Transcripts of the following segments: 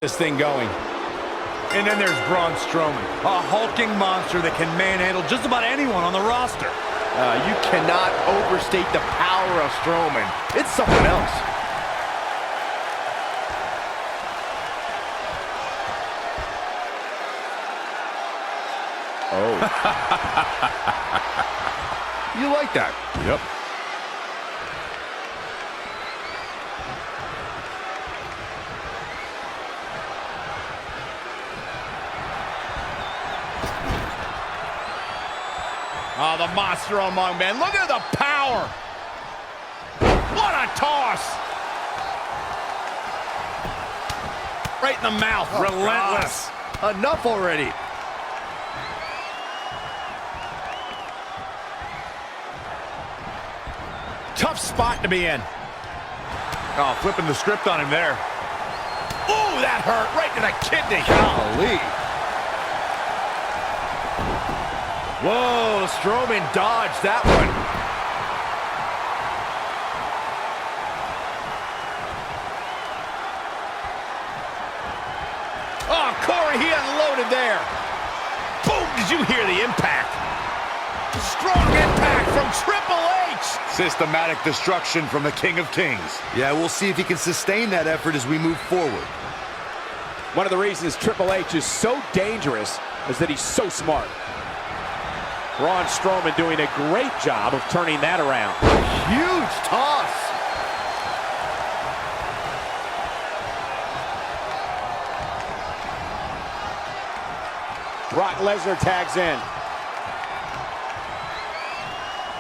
this thing going. And then there's Braun Strowman, a hulking monster that can manhandle just about anyone on the roster. You cannot overstate the power of Strowman. It's something else. Oh. You like that? Yep. Oh, the monster among men. Look at the power. What a toss. Right in the mouth. Oh, relentless. God. Enough already. Tough spot to be in. Oh, flipping the script on him there. Ooh, that hurt right to the kidney. Golly. Whoa, Strowman dodged that one. Oh, Corey, he unloaded there. Boom, did you hear the impact? Strong impact from Triple H. Systematic destruction from the King of Kings. Yeah, we'll see if he can sustain that effort as we move forward. One of the reasons Triple H is so dangerous is that he's so smart. Braun Strowman doing a great job of turning that around. Huge toss. Brock Lesnar tags in.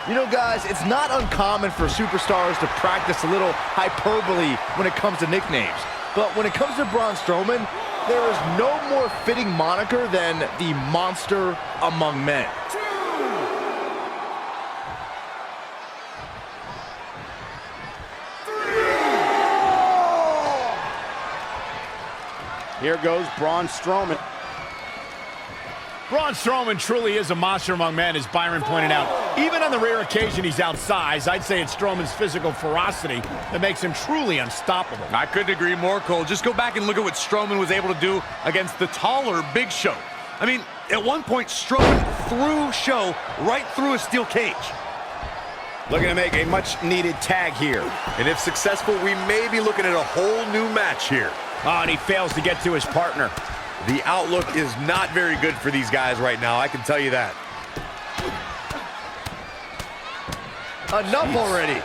You know, guys, it's not uncommon for superstars to practice a little hyperbole when it comes to nicknames. But when it comes to Braun Strowman, there is no more fitting moniker than the Monster Among Men. Here goes Braun Strowman. Braun Strowman truly is a monster among men, as Byron pointed out. Even on the rare occasion he's outsized, I'd say it's Strowman's physical ferocity that makes him truly unstoppable. I couldn't agree more, Cole. Just go back and look at what Strowman was able to do against the taller Big Show. I mean, at one point, Strowman threw Show right through a steel cage. Looking to make a much-needed tag here. And if successful, we may be looking at a whole new match here. Oh, and he fails to get to his partner. The outlook is not very good for these guys right now, I can tell you that. Enough already.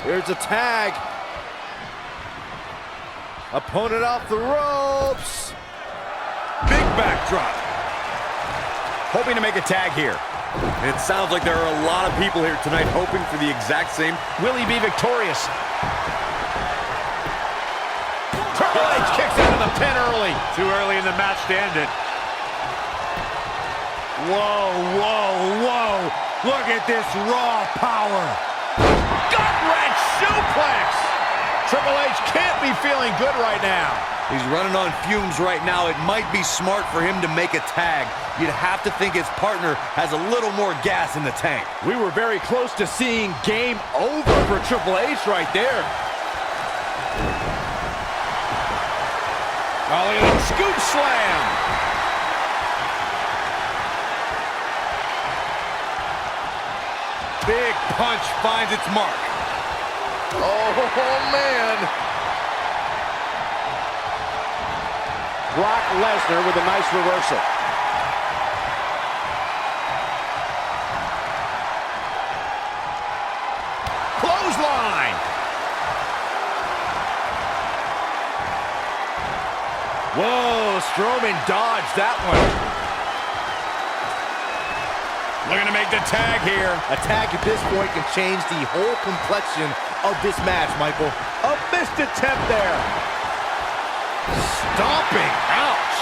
Here's a tag. Opponent off the ropes. Big backdrop. Hoping to make a tag here. And it sounds like there are a lot of people here tonight hoping for the exact same. Will he be victorious? Triple H kicks out of the pin early. Too early in the match to end it. Whoa, whoa, whoa. Look at this raw power. Gut-wrench suplex. Triple H can't be feeling good right now. He's running on fumes right now. It might be smart for him to make a tag. You'd have to think his partner has a little more gas in the tank. We were very close to seeing game over for Triple H right there. Oh, look at that scoop slam. Big punch finds its mark. Oh, man. Brock Lesnar with a nice reversal. Clothesline. Whoa, Strowman dodged that one. Looking to make the tag here. A tag at this point can change the whole complexion of this match, Michael. A missed attempt there. Stomping. Ouch.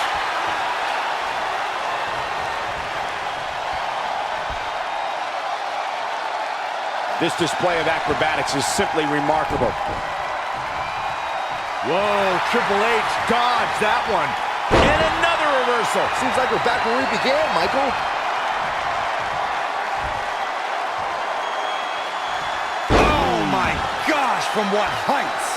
This display of acrobatics is simply remarkable. Whoa, Triple H dodged that one. And another reversal. Seems like we're back where we began, Michael. from what heights?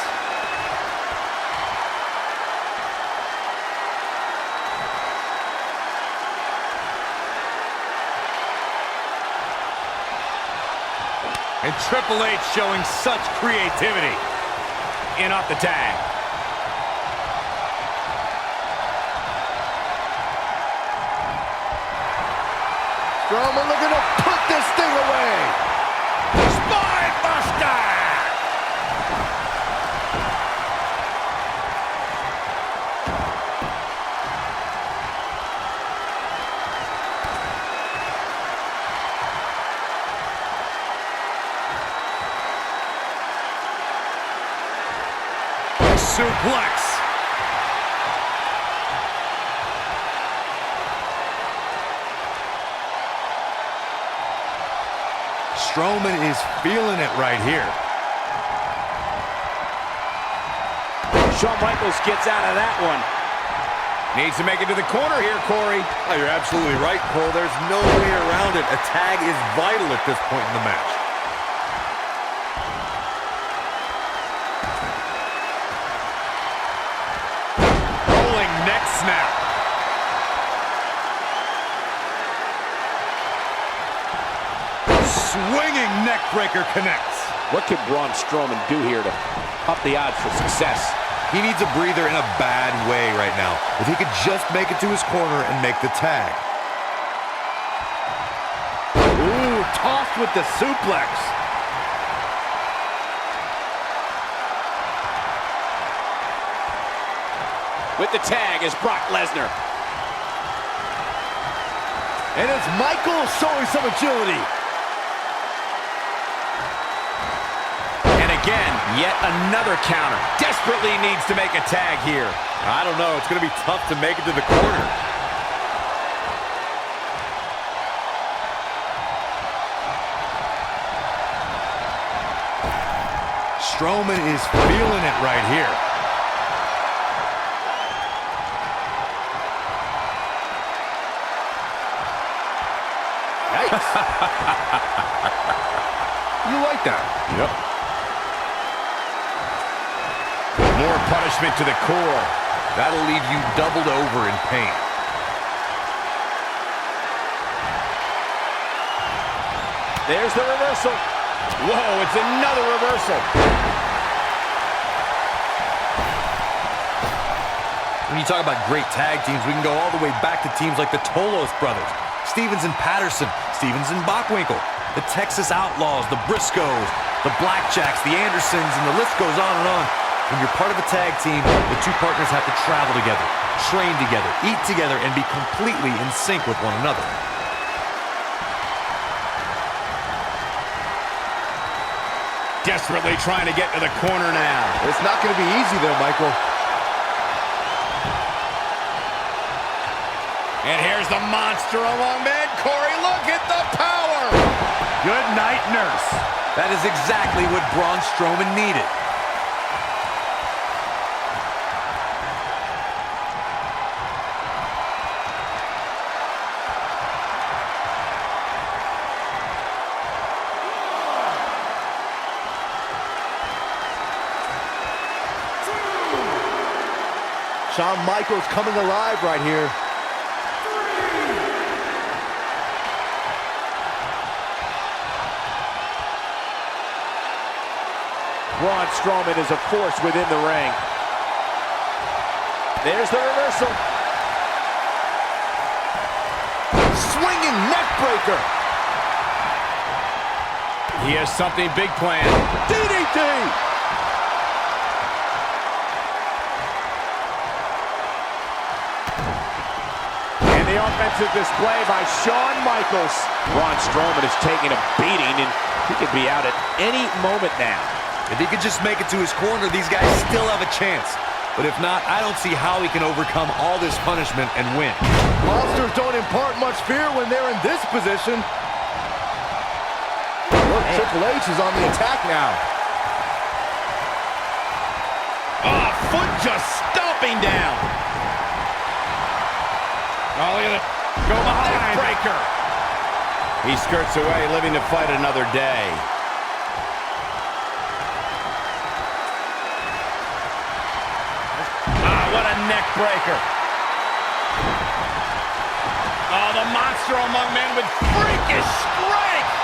And Triple H showing such creativity. In off the tag. Strowman looking to put this thing away. Spine buster! Suplex. Strowman is feeling it right here. Shawn Michaels gets out of that one. Needs to make it to the corner here, Corey. Oh, you're absolutely right, Cole. There's no way around it. A tag is vital at this point in the match. Rolling neck snap. Swinging neck breaker connects. What can Braun Strowman do here to up the odds for success? He needs a breather in a bad way right now. If he could just make it to his corner and make the tag. Ooh, tossed with the suplex. With the tag is Brock Lesnar. And it's Michaels showing some agility. And again, yet another counter. Desperately needs to make a tag here. I don't know. It's going to be tough to make it to the corner. Strowman is feeling it right here. Yikes. You like that? Yep. More punishment to the core. That'll leave you doubled over in pain. There's the reversal. Whoa, it's another reversal. When you talk about great tag teams, we can go all the way back to teams like the Tolos brothers, Stevens and Patterson, Stevens and Bockwinkel, the Texas Outlaws, the Briscoes, the Blackjacks, the Andersons, and the list goes on and on. When you're part of a tag team, the two partners have to travel together, train together, eat together, and be completely in sync with one another. Desperately trying to get to the corner now. It's not going to be easy though, Michael. And here's the monster among men. Corey, look at the power. Good night, nurse. That is exactly what Braun Strowman needed. Shawn Michaels coming alive right here. Braun Strowman is a force within the ring. There's the reversal. Swinging neck breaker. He has something big planned. DDT. The offensive display by Shawn Michaels. Braun Strowman is taking a beating, and he could be out at any moment now. If he could just make it to his corner, these guys still have a chance. But if not, I don't see how he can overcome all this punishment and win. Monsters don't impart much fear when they're in this position. Look, Triple H is on the attack now. Oh, foot just stomping down. Oh, look at it. Go behind. Breaker. He skirts away, living to fight another day. neck breaker. Oh, the monster among men with freakish strength.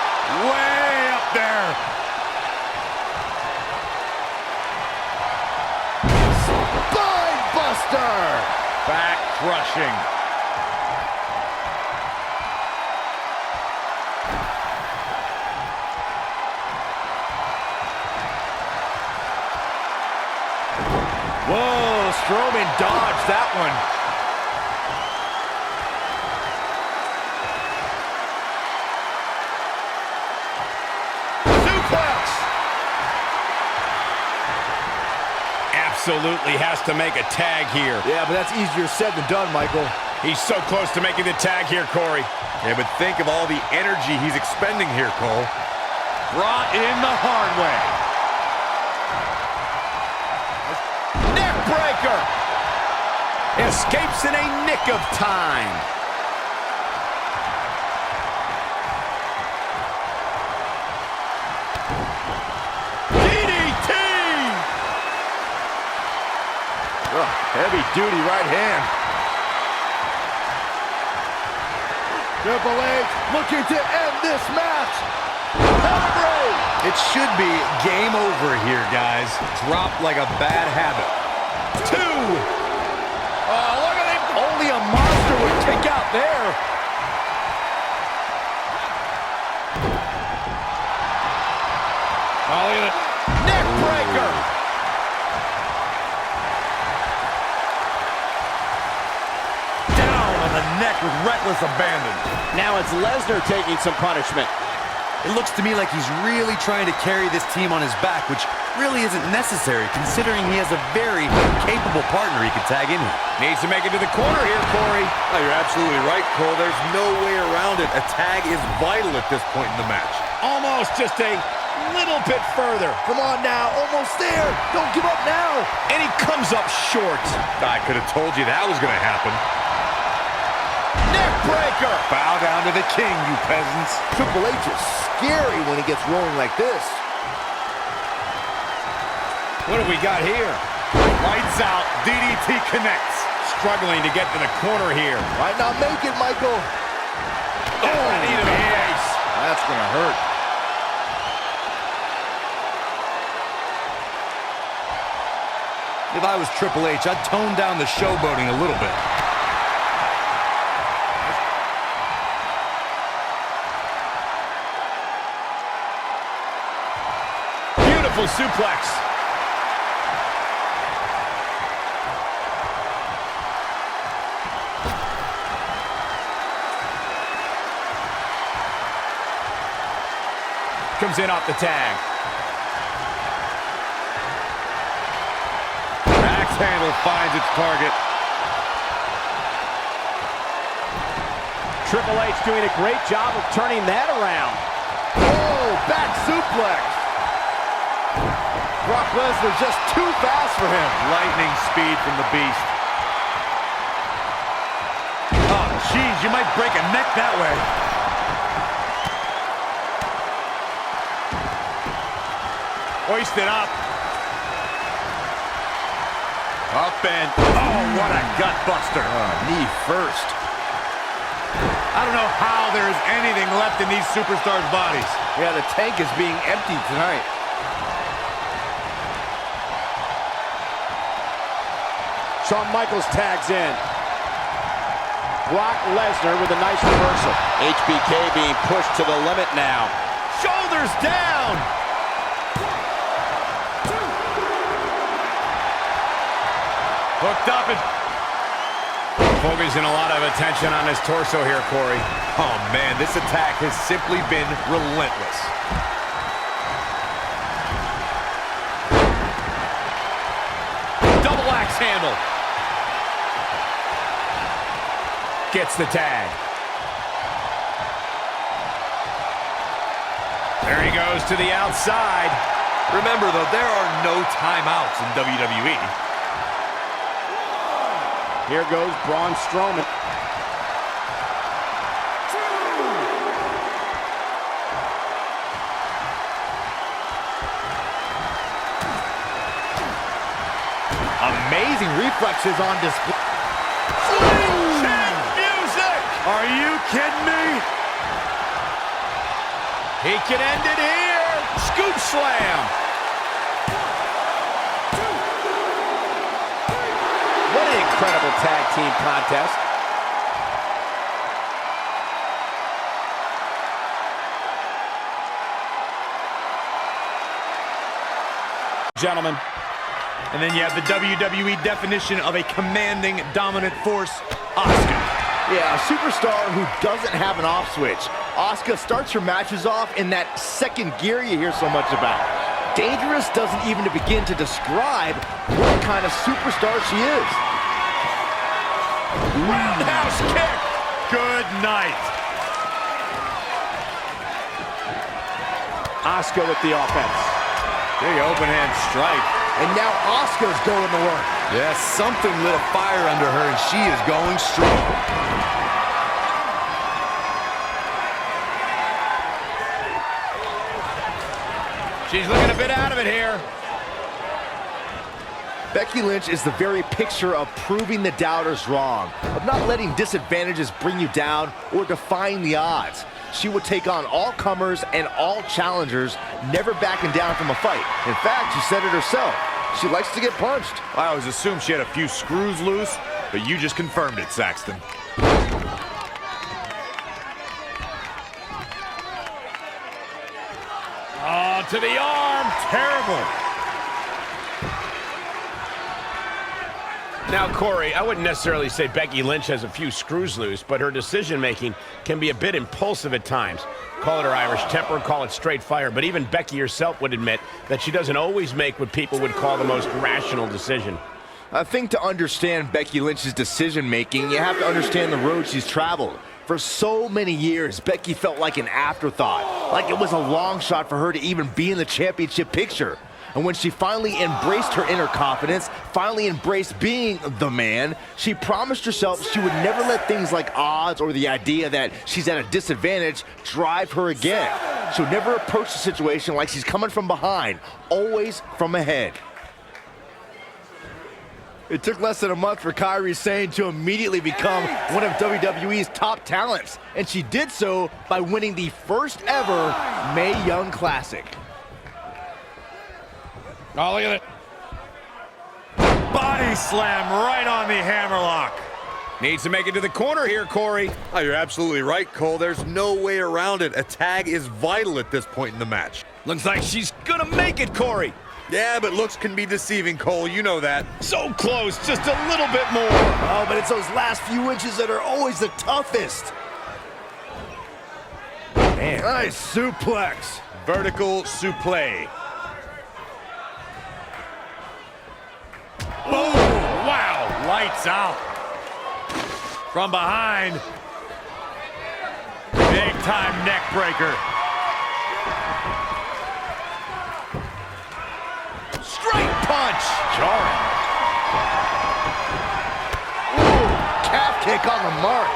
Way up there. Spine buster. Back crushing. Whoa, Strowman dodged that one. Suplex. Absolutely has to make a tag here. Yeah, but that's easier said than done, Michael. He's so close to making the tag here, Corey. Yeah, but think of all the energy he's expending here, Cole. Brought in the hard way. Neck breaker. Escapes in a nick of time. DDT. Heavy duty right hand. Triple H looking to end this match. It should be game over here, guys. Drop like a bad habit. 2. Oh, look at him. Only a monster would kick out there. Oh, look at it. Neck breaker. Down on the neck with reckless abandon. Now it's Lesnar taking some punishment. It looks to me like he's really trying to carry this team on his back, which really isn't necessary, considering he has a very capable partner he could tag in here. Needs to make it to the corner here, Corey. Oh, you're absolutely right, Cole. There's no way around it. A tag is vital at this point in the match. Almost just a little bit further. Come on now, almost there. Don't give up now. And he comes up short. I could have told you that was going to happen. Neck breaker. Bow down to the king, you peasants. Triple H is scary when he gets rolling like this. What do we got here? Lights out. DDT connects. Struggling to get to the corner here. Might not make it, Michael. Oh, knee to the face. That's gonna hurt. If I was Triple H, I'd tone down the showboating a little bit. Beautiful suplex. Comes in off the tag. Axe handle finds its target. Triple H doing a great job of turning that around. Oh, back suplex. Brock Lesnar just too fast for him. Lightning speed from the beast. Oh, jeez, you might break a neck that way. Hoisted up. Up and... Oh, what a gut buster. Knee first. I don't know how there is anything left in these superstars' bodies. Yeah, the tank is being emptied tonight. Shawn Michaels tags in. Brock Lesnar with a nice reversal. HBK being pushed to the limit now. Shoulders down. Hooked up and focusing a lot of attention on his torso here, Corey. Oh, man, this attack has simply been relentless. Double axe handle. Gets the tag. There he goes to the outside. Remember, though, there are no timeouts in WWE. Here goes Braun Strowman. Amazing amazing reflexes on display. Sling music! Are you kidding me? He can end it here. Scoop slam. What an incredible tag team contest. Gentlemen. And then you have the WWE definition of a commanding, dominant force, Asuka. Yeah, a superstar who doesn't have an off switch. Asuka starts her matches off in that second gear you hear so much about. Dangerous doesn't even begin to describe what kind of superstar she is. Roundhouse kick. Good night. Asuka with the offense. Big open hand strike. And now Asuka's going to work. Yes, something lit a fire under her, and she is going strong. She's looking a bit out of it here. Becky Lynch is the very picture of proving the doubters wrong, of not letting disadvantages bring you down or defying the odds. She would take on all comers and all challengers, never backing down from a fight. In fact, she said it herself. She likes to get punched. I always assumed she had a few screws loose, but you just confirmed it, Saxton. Oh, to the arm. Terrible. Now, Corey, I wouldn't necessarily say Becky Lynch has a few screws loose, but her decision-making can be a bit impulsive at times. Call it her Irish temper, call it straight fire, but even Becky herself would admit that she doesn't always make what people would call the most rational decision. I think to understand Becky Lynch's decision-making, you have to understand the road she's traveled. For so many years, Becky felt like an afterthought, like it was a long shot for her to even be in the championship picture. And when she finally embraced her inner confidence, finally embraced being the man, she promised herself she would never let things like odds or the idea that she's at a disadvantage drive her again. She'll never approach the situation like she's coming from behind, always from ahead. It took less than a month for Kairi Sane to immediately become one of WWE's top talents, and she did so by winning the first ever Mae Young Classic. Oh, look at it. Body slam right on the hammerlock. Needs to make it to the corner here, Corey. Oh, you're absolutely right, Cole. There's no way around it. A tag is vital at this point in the match. Looks like she's gonna make it, Corey. Yeah, but looks can be deceiving, Cole. You know that. So close, just a little bit more. Oh, but it's those last few inches that are always the toughest. Man. Nice suplex. Vertical suplex. Boom! Wow! Lights out. From behind. Big time neck breaker. Straight punch. Jarring. Ooh, calf kick on the mark.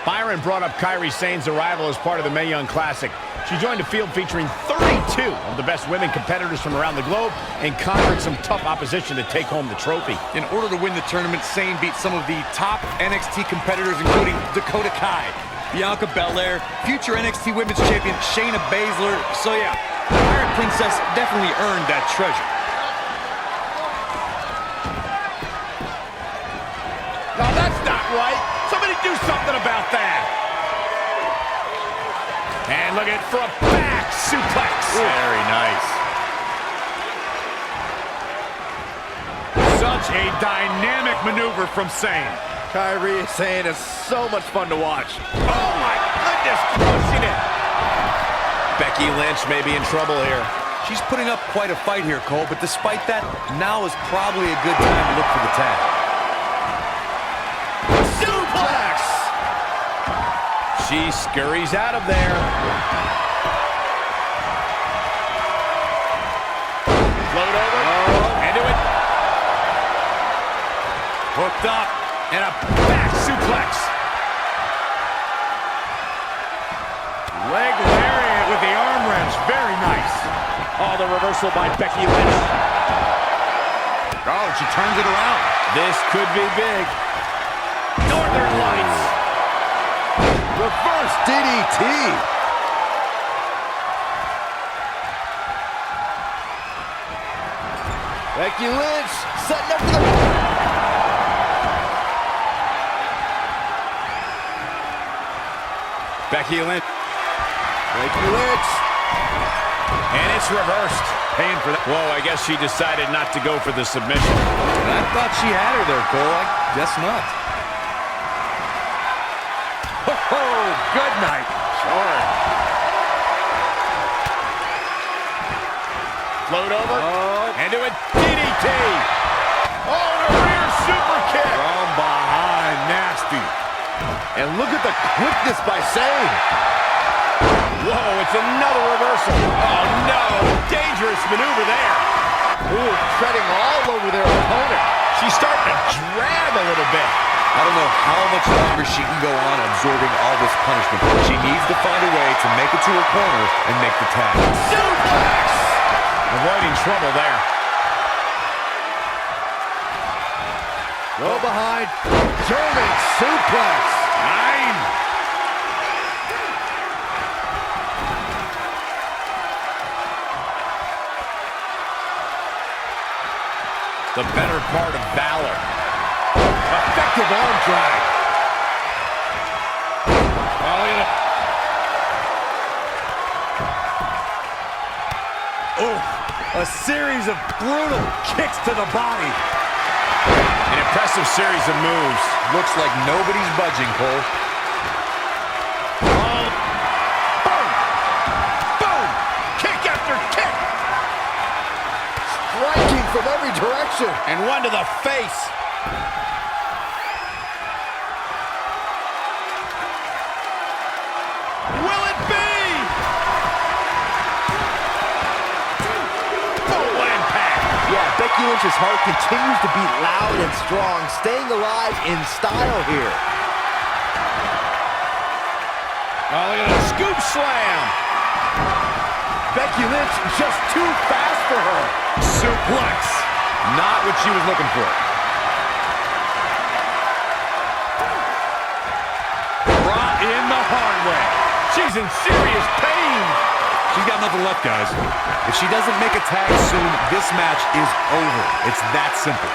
Byron brought up Kairi Sane's arrival as part of the Mae Young Classic. She joined a field featuring 32 of the best women competitors from around the globe and conquered some tough opposition to take home the trophy. In order to win the tournament, Sane beat some of the top NXT competitors, including Dakota Kai, Bianca Belair, future NXT Women's Champion Shayna Baszler. So yeah, the Pirate Princess definitely earned that treasure. No, that's not right. Somebody do something about that. And look at it for a back suplex. Very nice. Such a dynamic maneuver from Sane. Kairi Sane is so much fun to watch. Oh my goodness, crushing it. Becky Lynch may be in trouble here. She's putting up quite a fight here, Cole, but despite that, now is probably a good time to look for the tag. Suplex! She scurries out of there. Float over, into it. Hooked up, and a back suplex. Leg lariat with the arm wrench, very nice. Oh, the reversal by Becky Lynch. Oh, she turns it around. This could be big. Northern Lights. Reverse DDT. Becky Lynch setting up for the... Becky Lynch. Becky Lynch. And it's reversed. Paying for that. Whoa, I guess she decided not to go for the submission. I thought she had her there, Cole. I guess not. Oh, good night. Sure. Float over. And do a DDT. Oh, and a rear super kick. From behind, nasty. And look at the quickness by Sane. Whoa, it's another reversal. Oh, no. Dangerous maneuver there. Ooh, treading all over their opponent. She's starting to drag a little bit. I don't know how much longer she can go on absorbing all this punishment. She needs to find a way to make it to her corner and make the tag. Suplex! Avoiding trouble there. Go behind. German suplex. 9. The better part of valor. Effective arm drag. Oh, look at it. Oh, a series of brutal kicks to the body. An impressive series of moves. Looks like nobody's budging, Cole. Oh. Boom! Boom! Kick after kick! Striking from every direction. And one to the face. Will it be? Boom, what impact. Yeah, Becky Lynch's heart continues to beat loud and strong, staying alive in style here. Oh, look at that scoop slam. Becky Lynch just too fast for her. Suplex. Not what she was looking for. Brought in the hard way. She's in serious pain. She's got nothing left, guys. If she doesn't make a tag soon, this match is over. It's that simple.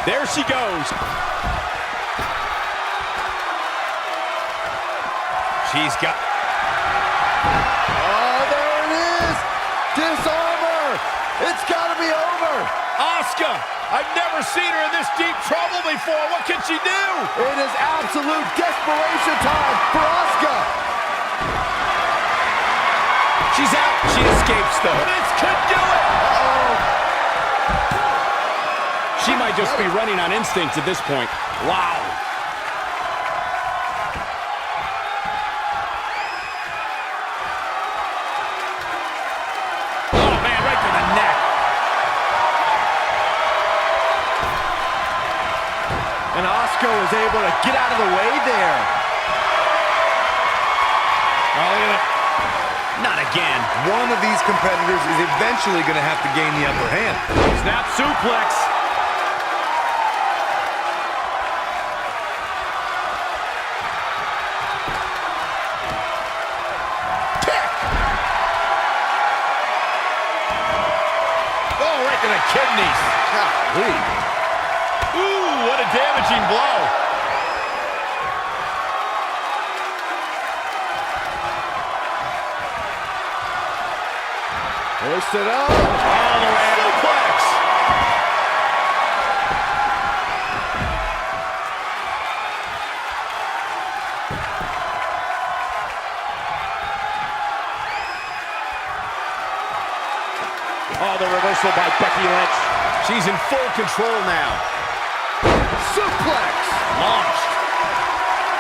There she goes. She's got... Oh, there it is. Disarm her. It's got to be over. Asuka, I've never seen her in this deep trouble before. What can she do? It is absolute desperation time for Asuka. She's out. She escapes, though. This could do it. Uh-oh. She might just be running on instinct at this point. Wow. Oh, man, right to the neck. And Asuka was able to get out of the way there. Oh, look at it. Not again. One of these competitors is eventually going to have to gain the upper hand. Snap suplex. Oh, right to the kidneys. Golly. Ooh, what a damaging blow. Hoist it up. Oh, the suplex. Oh, the reversal by Becky Lynch. She's in full control now. Suplex. Launched.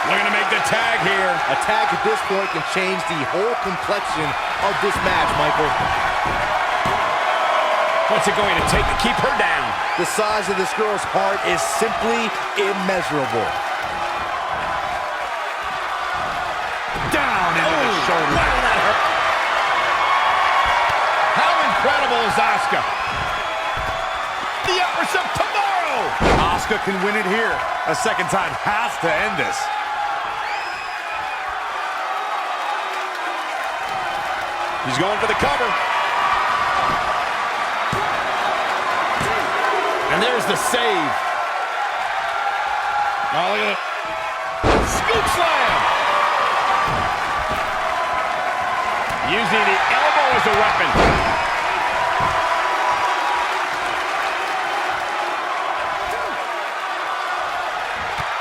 Looking to make the tag here. A tag at this point can change the whole complexion of this match, Michael. What's it going to take to keep her down? The size of this girl's heart is simply immeasurable. Down into the shoulder. Wow, that incredible is Asuka. The Empress of Tomorrow. Asuka can win it here. A second time has to end this. He's going for the cover. And there's the save. Oh, look at it. Scoop slam. Using the elbow as a weapon.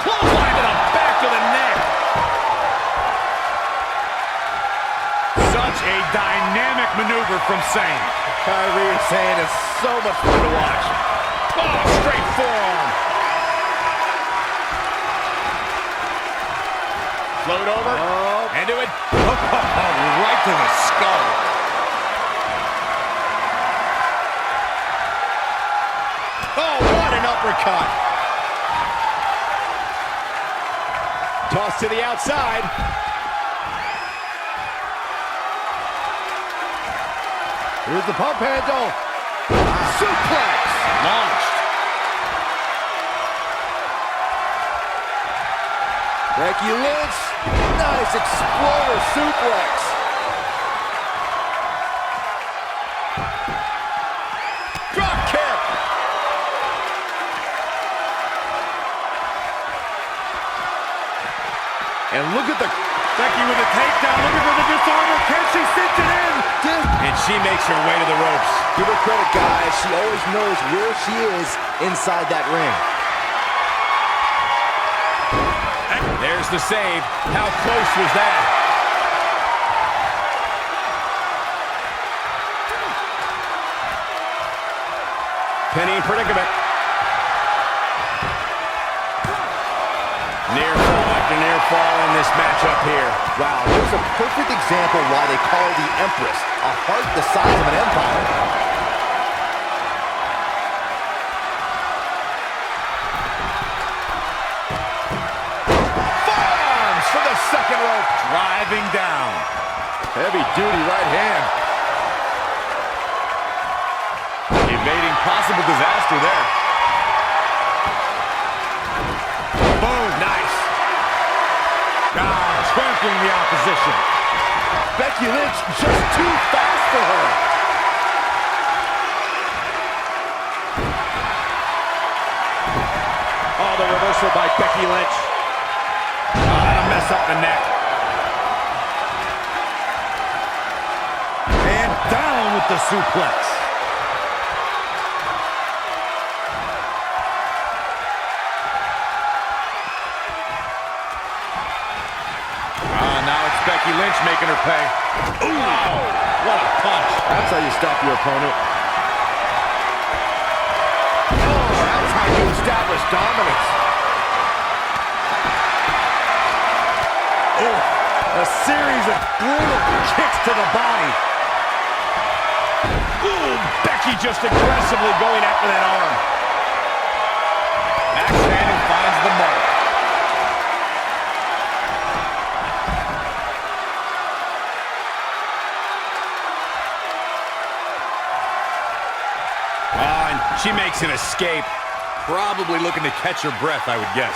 Clothesline to the back of the neck. Such a dynamic maneuver from Sane. Kyrie and Sane is so much fun to watch. Oh, straight forearm. Float over. And do it. Right to the skull. Oh, what an uppercut. Toss to the outside. Here's the pump handle. Suplex. Launched. Becky Lynch. Nice exploder suplex. Drop kick. And look at the... Becky with a takedown, looking for the disarmer. Can she cinch it in? And she makes her way to the ropes. Give her credit, guys. She always knows where she is inside that ring. There's the save. How close was that? Penny in predicament. Near fall after near fall in this matchup here. Wow, there's a perfect example why they call her the Empress, a heart the size of an empire. Forearms for the second rope. Driving down. Heavy duty right hand. Evading possible disaster there. Boom. Nice. Trampling the opposition. Becky Lynch just too fast for her. Oh, the reversal by Becky Lynch. That'll mess up the neck. And down with the suplex. Now it's Becky Lynch making her pay. Ooh, what a punch. That's how you stop your opponent. Oh, that's how you establish dominance. Oh, a series of brutal kicks to the body. Ooh, Becky just aggressively going after that arm. Backhanding finds the mark. And she makes an escape. Probably looking to catch her breath, I would guess.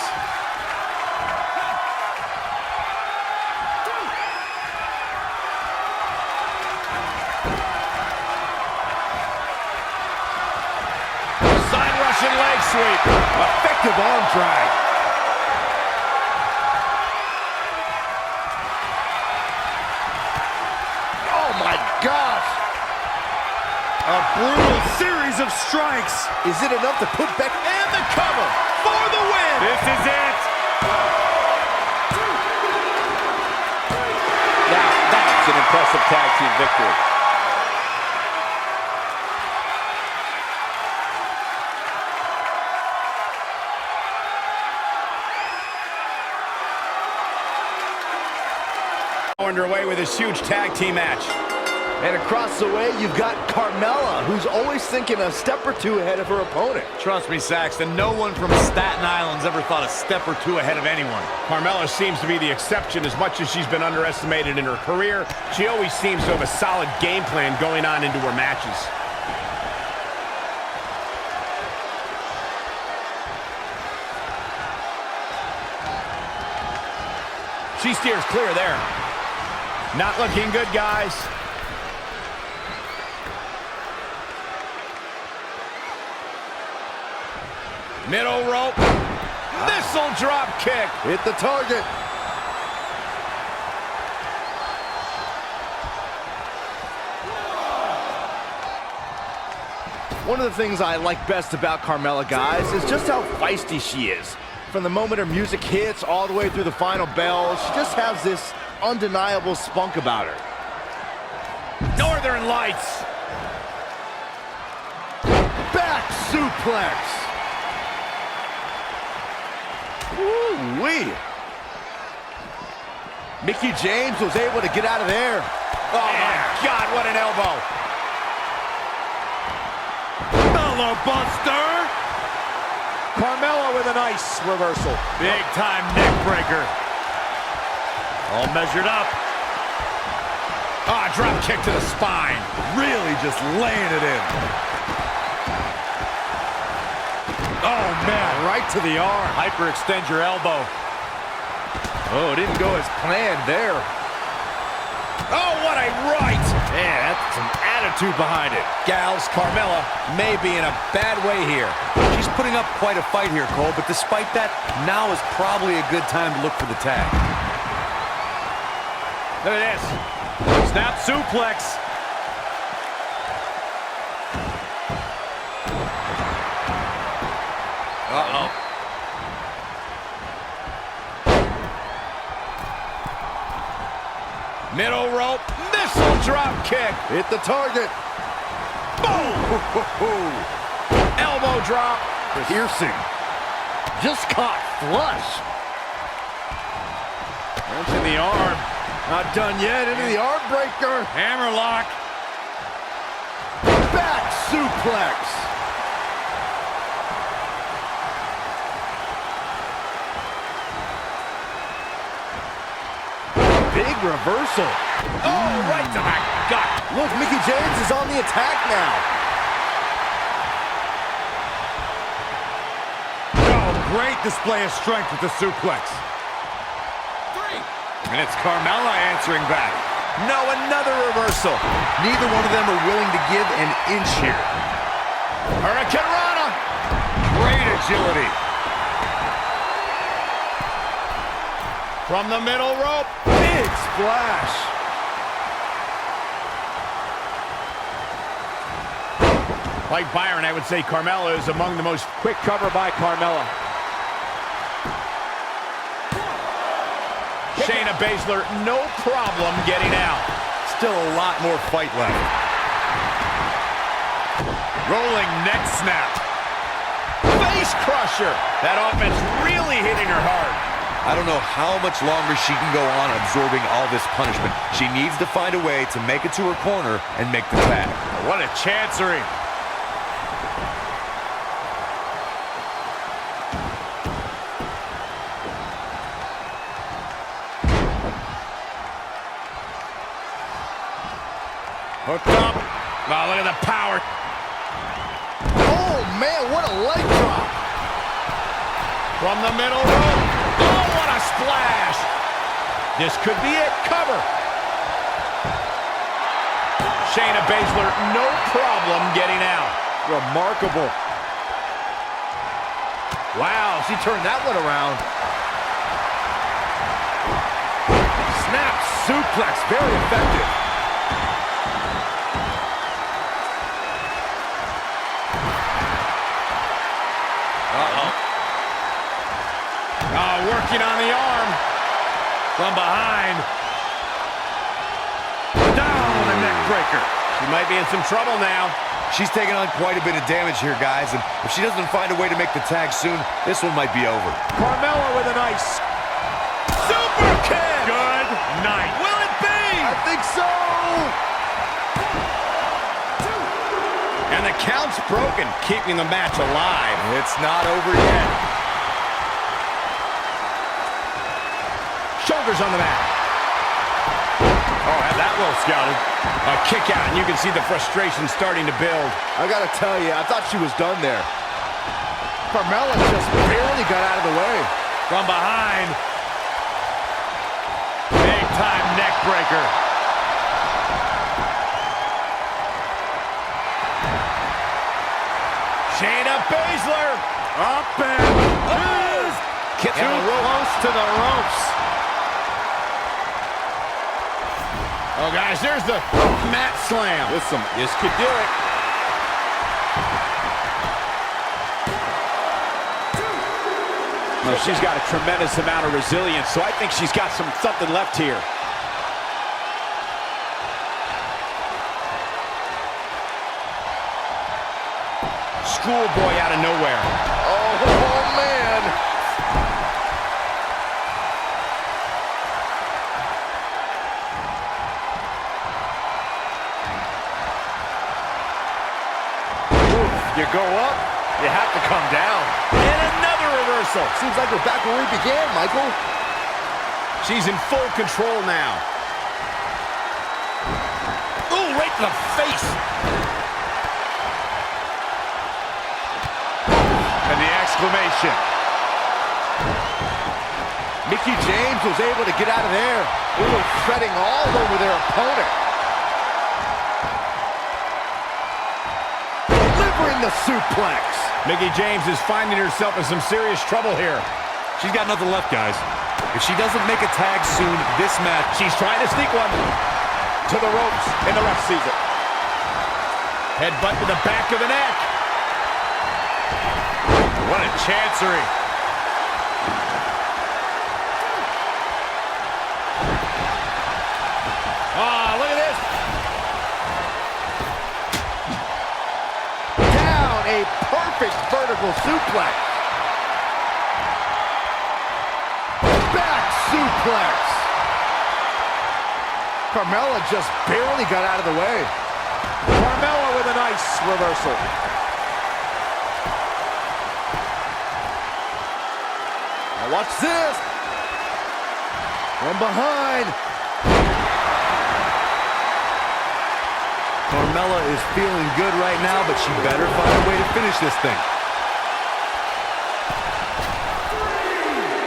Side Russian leg sweep. Effective arm drag. Oh my gosh. A brutal series of strikes. Is it enough to put Becky And the cover for the win. This is it. Now, that's an impressive tag team victory. Underway with this huge tag team match. And across the way, you've got Carmella, who's always thinking a step or two ahead of her opponent. Trust me, Saxton, no one from Staten Island's ever thought a step or two ahead of anyone. Carmella seems to be the exception. As much as she's been underestimated in her career, she always seems to have a solid game plan going on into her matches. She steers clear there. Not looking good, guys. Middle rope. Missile drop kick. Hit the target. One of the things I like best about Carmella, guys, is just how feisty she is. From the moment her music hits all the way through the final bell, she just has this undeniable spunk about her. Northern Lights. Back suplex. Woo-wee. Mickie James was able to get out of there. Oh, my God, what an elbow. Bellow Buster! Carmella with a nice reversal. Big time neck breaker. All measured up. Ah, drop kick to the spine. Really just laying it in. Oh, man, right to the arm. Hyperextend your elbow. Oh, it didn't go as planned there. Oh, what a right. Man, that's some attitude behind it. Gals, Carmella may be in a bad way here. She's putting up quite a fight here, Cole, but despite that, now is probably a good time to look for the tag. Look at this. Snap suplex. Uh-oh. Middle rope. Missile drop kick. Hit the target. Boom. Elbow drop. Piercing. Just caught flush. Into the arm. Not done yet. Into the arm breaker. Hammerlock. Back suplex. Big reversal. Oh, right to the gut. Look, Mickie James is on the attack now. Oh, great display of strength with the suplex. And it's Carmella answering back. No, another reversal. Neither one of them are willing to give an inch here. Hurricane Rana. Great agility. From the middle rope. Big splash. Like Byron, I would say Carmella is among the most Quick cover by Carmella. Shayna Baszler, no problem getting out. Still a lot more fight left. Rolling neck snap. Face crusher. That offense really hitting her hard. I don't know how much longer she can go on absorbing all this punishment. She needs to find a way to make it to her corner and make the tag. What a chancery. Hooked up. Oh, look at the power. Oh, man, what a leg drop. From the middle rope. Oh, what a splash. This could be it. Cover. Shayna Baszler, no problem getting out. Remarkable. Wow, she turned that one around. Snap suplex, very effective. Working on the arm. From behind. Down the neck breaker. She might be in some trouble now. She's taking on quite a bit of damage here, guys, and if she doesn't find a way to make the tag soon, this one might be over. Carmella with a nice Super kick. Good night. Will it be? I think so. And the count's broken, keeping the match alive. It's not over yet. Shoulders on the mat. Oh, had that well scouted. A kick out, and you can see the frustration starting to build. I gotta tell you, I thought she was done there. Carmella just barely got out of the way. From behind. Big time neck breaker. Shayna Baszler. Up and too close to the ropes. Oh, guys, there's the mat slam. This could do it. Well, she's got a tremendous amount of resilience, so I think she's got something left here. Schoolboy out of nowhere. Oh, man. You go up, you have to come down. And another reversal. Seems like we're back where we began, Michael. She's in full control now. Ooh, right to the face. And the exclamation. Mickie James was able to get out of there. Ooh, treading all over their opponent. Delivering the suplex. Mickie James is finding herself in some serious trouble here. She's got nothing left, guys. If she doesn't make a tag soon, this match... She's trying to sneak one to the ropes, and the ref sees it. Headbutt to the back of the neck. What a chancery. Ah, look at this. Down, a perfect vertical suplex. Back suplex. Carmella just barely got out of the way. Carmella with a nice reversal. Now watch this. From behind. Carmella is feeling good right now, but she better find a way to finish this thing.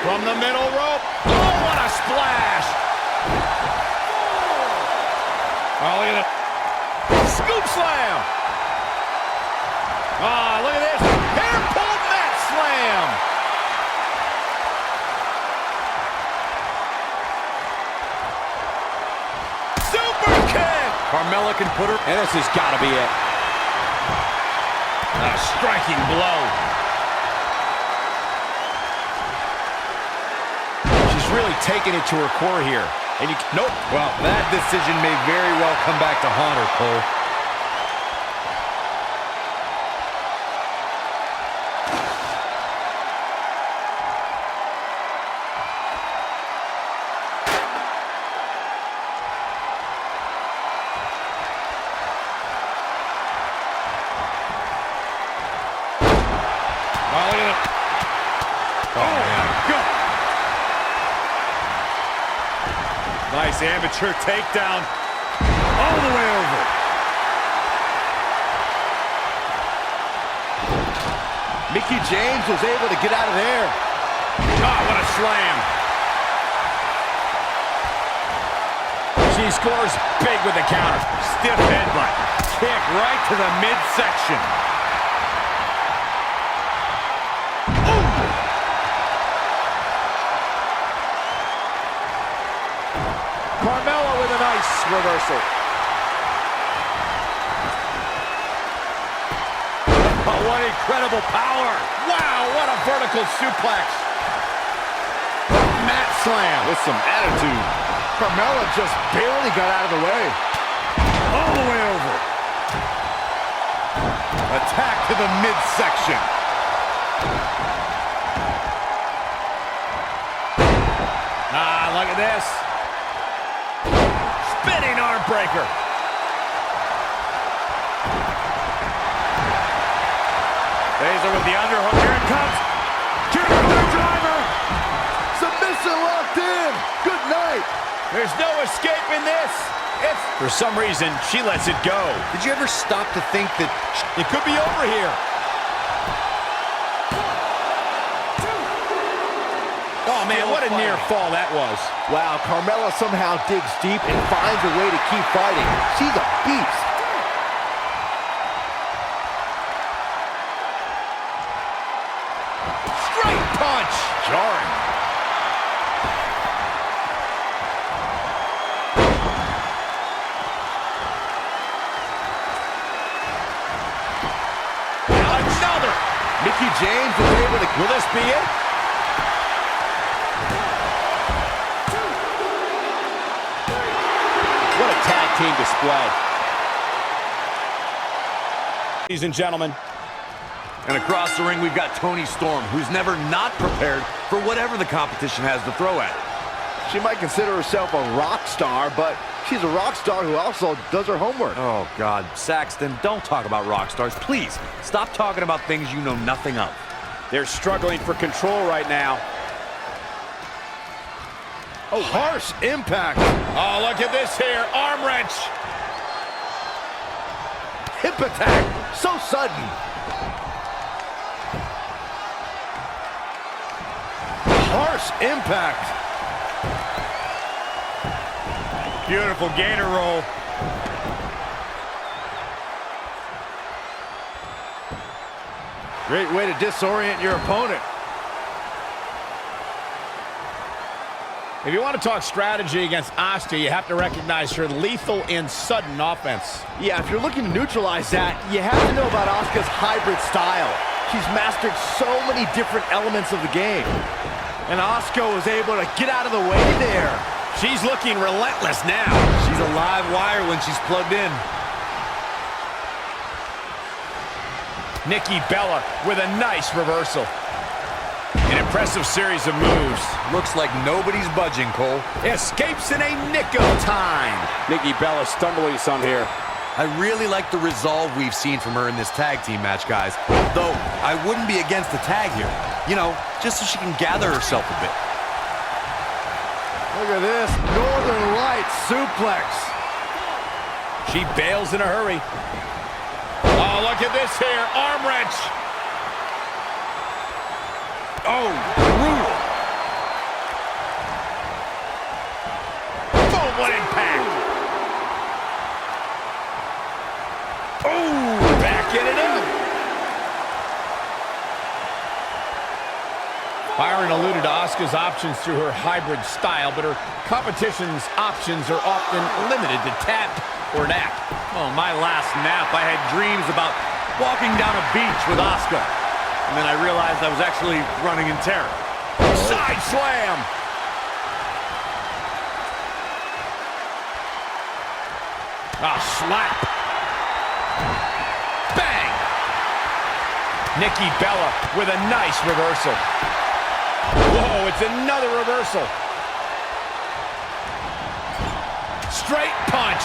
From the middle rope. Oh, what a splash. Oh, look at that. Scoop slam. Ah, look at this. Hair pull mat slam. Super kick. Carmella can put her. And this has got to be it. A striking blow. She's really taking it to her core here. And you, nope. Well, that decision may very well come back to haunt her, Cole. Oh, look at that. Oh, man. Good. Nice amateur takedown. All the way over. Mickie James was able to get out of there. God, what a slam. She scores big with the counter. Stiff headbutt. Kick right to the midsection. Carmella with a nice reversal. Oh, what incredible power. Wow, what a vertical suplex. Mat slam with some attitude. Carmella just barely got out of the way. All the way over. Attack to the midsection. Ah, look at this. Spinning arm breaker. her with the underhook. Here it comes. Junior driver. Submission locked in. Good night. There's no escaping this. For some reason, she lets it go. Did you ever stop to think that It could be over here. Oh, man, what a near fall that was. Wow, Carmella somehow digs deep and finds a way to keep fighting. She's a beast. Straight punch. Jarring. Another. Mickie James is able to... Will this be it? What a tag team display. Ladies and gentlemen. And across the ring, we've got Toni Storm, who's never not prepared for whatever the competition has to throw at her. She might consider herself a rock star, but she's a rock star who also does her homework. Oh, God. Saxton, don't talk about rock stars. Please, stop talking about things you know nothing of. They're struggling for control right now. Oh, harsh impact. Oh, look at this here. Arm wrench. Hip attack. So sudden. Harsh impact. Beautiful gator roll. Great way to disorient your opponent. If you want to talk strategy against Asuka, you have to recognize her lethal and sudden offense. Yeah, if you're looking to neutralize that, you have to know about Asuka's hybrid style. She's mastered so many different elements of the game. And Asuka was able to get out of the way there. She's looking relentless now. She's a live wire when she's plugged in. Nikki Bella with a nice reversal. An impressive series of moves. Looks like nobody's budging, Cole. Escapes in a nick of time. Nikki Bella stumbling some here. I really like the resolve we've seen from her in this tag team match, guys. Though, I wouldn't be against the tag here. You know, just so she can gather herself a bit. Look at this. Northern Lights suplex. She bails in a hurry. Oh, look at this here. Arm wrench. Oh, brutal. Boom, what impact. Oh, backing it up. Byron alluded to Asuka's options through her hybrid style, but her competition's options are often limited to tap or nap. Oh, my last nap, I had dreams about walking down a beach with Asuka. And then I realized I was actually running in terror. Side slam. A slap. Bang. Nikki Bella with a nice reversal. Whoa, it's another reversal. Straight punch.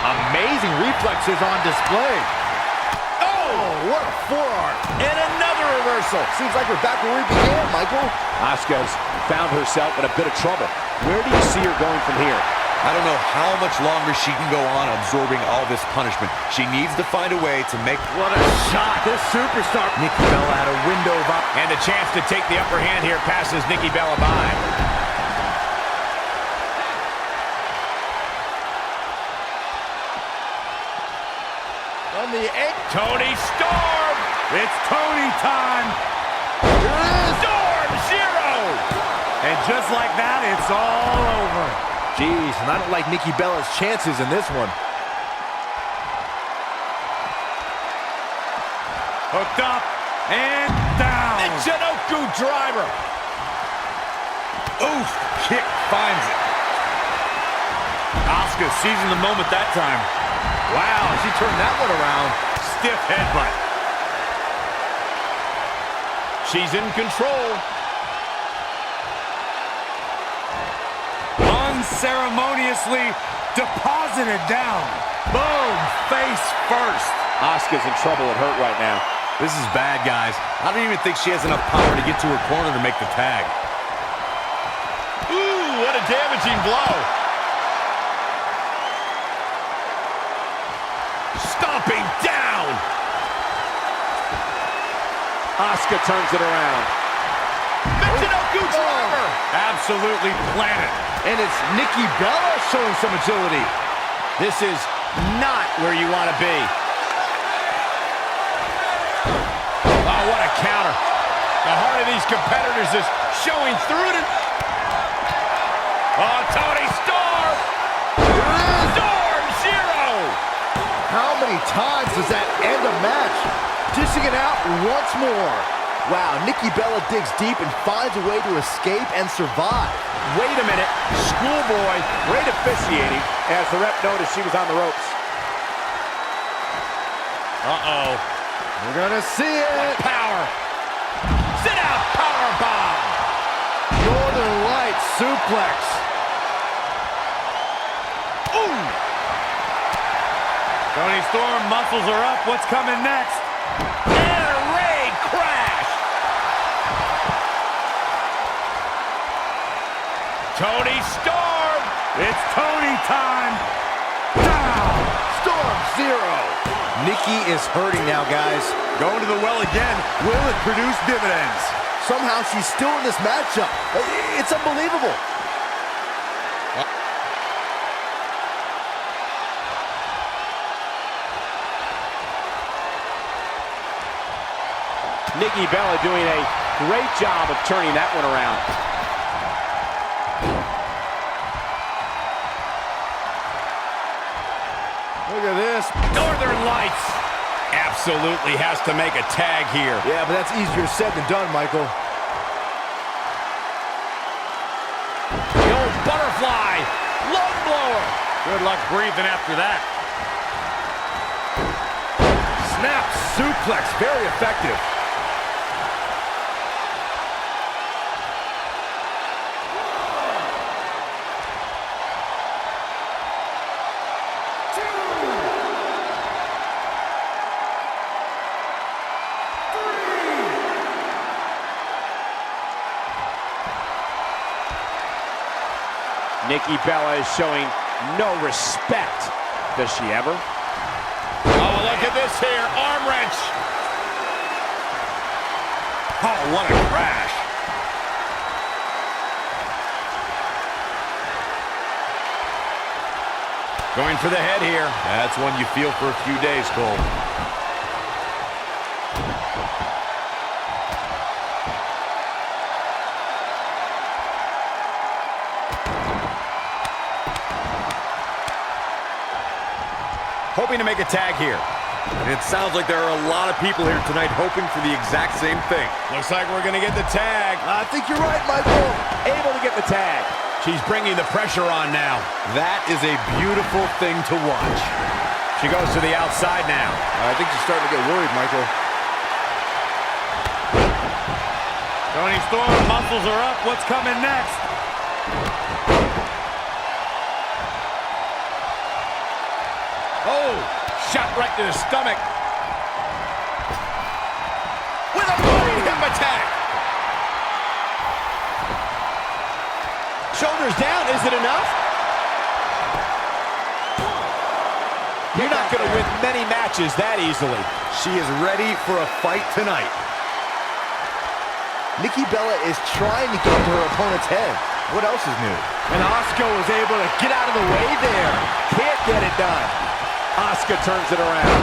Amazing reflexes on display. Oh, what a forearm. And another reversal. Seems like we're back where we began, Michael. Asuka's found herself in a bit of trouble. Where do you see her going from here? I don't know how much longer she can go on absorbing all this punishment. She needs to find a way to make... What a shot. This superstar. Nikki Bella had a window of up. And a chance to take the upper hand here passes Nikki Bella by. On the egg. Toni Storm. It's Toni time! Here it is. Storm Zero. And just like that, it's all over. Jeez, and I don't like Nikki Bella's chances in this one. Hooked up and down. The Chinoku driver. Oof, kick finds it. Asuka seizing the moment that time. Wow, she turned that one around. Stiff headbutt. She's in control. Unceremoniously deposited down. Boom, face first. Asuka's in trouble. It hurt right now. This is bad, guys. I don't even think she has enough power to get to her corner to make the tag. Ooh, what a damaging blow. Stomping down. Asuka turns it around. Michinoku driver. Absolutely planted. And it's Nikki Bella showing some agility. This is not where you want to be. Oh, what a counter. The heart of these competitors is showing through to... Oh, Tony Storm! Storm Zero! How many times does that end a match? Dishing it out once more. Wow, Nikki Bella digs deep and finds a way to escape and survive. Wait a minute. Schoolboy. Great officiating as the ref noticed she was on the ropes. Uh-oh. We're gonna see it. Power. Sit out. Power bomb. Northern Lights suplex. Ooh. Tony Storm, muscles are up. What's coming next? Air raid crash. Tony Storm. It's Tony time. Down. Storm Zero. Nikki is hurting now, guys. Going to the well again. Will it produce dividends? Somehow she's still in this matchup. It's unbelievable. Nikki Bella doing a great job of turning that one around. Look at this. Northern Lights absolutely has to make a tag here. Yeah, but that's easier said than done, Michael. The old butterfly lung blower. Good luck breathing after that. Snap suplex, very effective. Nikki Bella is showing no respect. Does she ever? Oh, look at this here. Arm wrench. Oh, what a crash. Going for the head here. That's one you feel for a few days, Cole. Hoping to make a tag here. And it sounds like there are a lot of people here tonight hoping for the exact same thing. Looks like we're going to get the tag. I think you're right, Michael. Able to get the tag. She's bringing the pressure on now. That is a beautiful thing to watch. She goes to the outside now. I think she's starting to get worried, Michael. Tony Storm, muscles are up. What's coming next? Oh, shot right to the stomach. With a running hip attack. Shoulders down, is it enough? You're not going to win many matches that easily. She is ready for a fight tonight. Nikki Bella is trying to get into her opponent's head. What else is new? And Asuka was able to get out of the way there. Can't get it done. Asuka turns it around.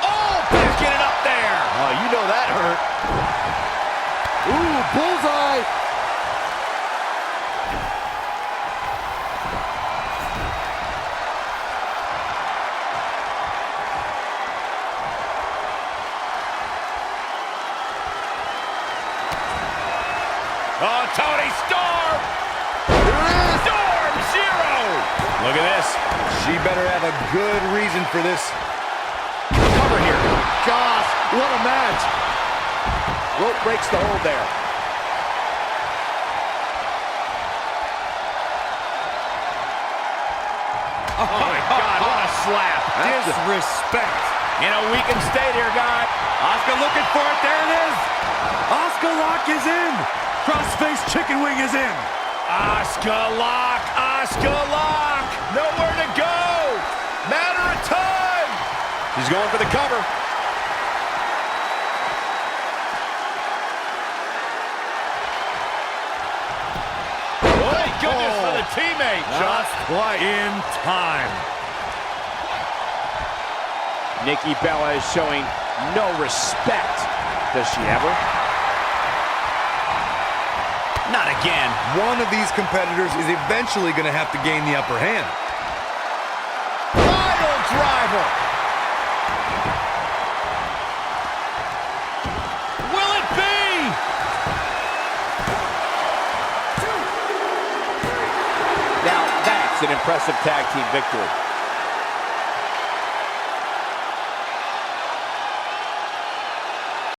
Oh, picking it up there. Oh, you know that hurt. Ooh, bullseye. Oh, Tony Storm. Storm Zero. Look at this. She better have a good reason for this. Cover here. Gosh, what a match. Rope breaks the hold there. Oh, my God, what a slap. Disrespect. In a weakened state here, guy. Asuka looking for it. There it is. Asuka lock is in. Crossface chicken wing is in. Asuka lock. Asuka lock. Nowhere to go. Matter of time. He's going for the cover. Thank goodness for the teammate. Just in time. Nikki Bella is showing no respect. Does she ever? Not again. One of these competitors is eventually going to have to gain the upper hand. Final driver. Will it be? Now that's an impressive tag team victory.